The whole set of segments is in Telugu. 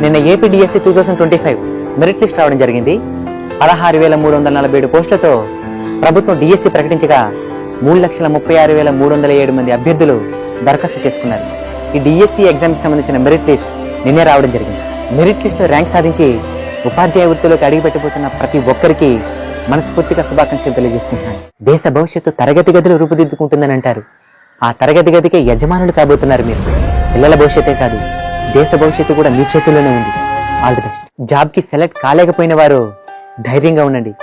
నిన్న ఏపీ డిఎస్సి 2025 మెరిట్ లిస్ట్ రావడం జరిగింది. 16,347 పోస్టులతో ప్రభుత్వం డిఎస్సి ప్రకటించగా 3,36,307 మంది అభ్యర్థులు దరఖాస్తు చేసుకున్నారు. ఈ డిఎస్సి ఎగ్జామ్కి సంబంధించిన మెరిట్ లిస్ట్ నిన్నే రావడం జరిగింది. మెరిట్ లిస్ట్ ర్యాంక్ సాధించి ఉపాధ్యాయ వృత్తిలోకి అడుగుపెట్టబోతున్న ప్రతి ఒక్కరికి మనస్ఫూర్తిగా శుభాకాంక్షలు తెలియజేసుకుంటున్నాను. దేశ భవిష్యత్తు తరగతి గదులు రూపుదిద్దుకుంటుందని అంటారు. ఆ తరగతి గదికే యజమానులు కాబోతున్నారు మీరు. పిల్లల భవిష్యత్తే కాదు, దేశ భవిష్యత్తు కూడా మీ చేతుల్లోనే ఉంది. All the best. జాబ్కి సెలెక్ట్ కాలేకపోయిన వారు ధైర్యంగా ఉండండి.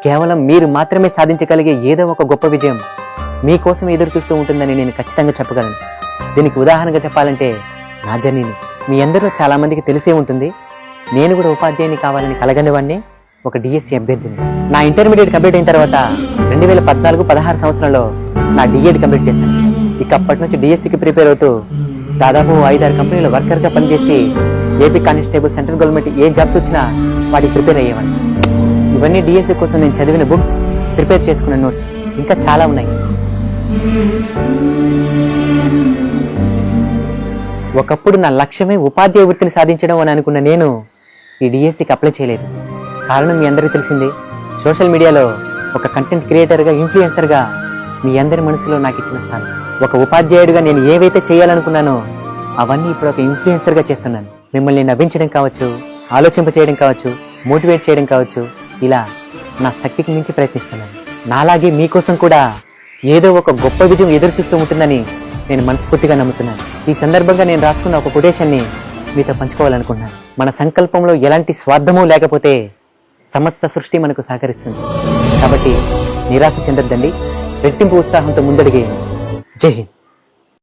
కేవలం మీరు మాత్రమే సాధించగలిగే ఏదో ఒక గొప్ప విజయం మీకోసం ఎదురు చూస్తూ ఉంటుందని నేను ఖచ్చితంగా చెప్పగలను. దీనికి ఉదాహరణగా చెప్పాలంటే నా జర్నీని మీ అందరిలో చాలా మందికి తెలిసే ఉంటుంది. నేను కూడా ఉపాధ్యాయుని కావాలని కలగనివాడిని, ఒక డిఎస్సి అభ్యర్థిని. నా ఇంటర్మీడియట్ కంప్లీట్ అయిన తర్వాత 2014-16 సంవత్సరంలో నా డిఎడ్ కంప్లీట్ చేశాను. ఇక అప్పటి నుంచి డిఎస్సికి ప్రిపేర్ అవుతూ దాదాపు 5-6 కంపెనీలో వర్కర్గా పనిచేసి ఏపీ కానిస్టేబుల్, సెంట్రల్ గవర్నమెంట్ ఏ జాబ్స్ వచ్చినా వాటికి ప్రిపేర్ అయ్యేవాడిని. ఇవన్నీ డిఎస్సి కోసం నేను చదివిన బుక్స్, ప్రిపేర్ చేసుకున్న నోట్స్, ఇంకా చాలా ఉన్నాయి. ఒకప్పుడు నా లక్ష్యమే ఉపాధ్యాయ వృత్తిని సాధించడం అని అనుకున్న నేను ఈ డిఎస్సికి అప్లై చేయలేదు. కారణం మీ అందరికీ తెలిసిందే. సోషల్ మీడియాలో ఒక కంటెంట్ క్రియేటర్గా, ఇన్ఫ్లుయెన్సర్గా మీ అందరి మనసులో నాకు ఇచ్చిన స్థానం. ఒక ఉపాధ్యాయుడిగా నేను ఏవైతే చేయాలనుకున్నానో అవన్నీ ఇప్పుడు ఒక ఇన్ఫ్లుయెన్సర్గా చేస్తున్నాను. మిమ్మల్ని నవ్వించడం కావచ్చు, ఆలోచింపచేయడం కావచ్చు, మోటివేట్ చేయడం కావచ్చు, ఇలా నా శక్తికి మించి ప్రయత్నిస్తున్నాను. నాలాగే మీకోసం కూడా ఏదో ఒక గొప్ప విజయం ఎదురు చూస్తూ ఉంటుందని నేను మనస్ఫూర్తిగా నమ్ముతున్నాను. ఈ సందర్భంగా నేను రాసుకున్న ఒక కొటేషన్ని మీతో పంచుకోవాలనుకున్నాను. మన సంకల్పంలో ఎలాంటి స్వార్థమూ లేకపోతే సమస్త సృష్టి మనకు సహకరిస్తుంది. కాబట్టి నిరాశ చెందొద్దండి, రెట్టింపు ఉత్సాహంతో ముందడిగేయండి. జై హింద్.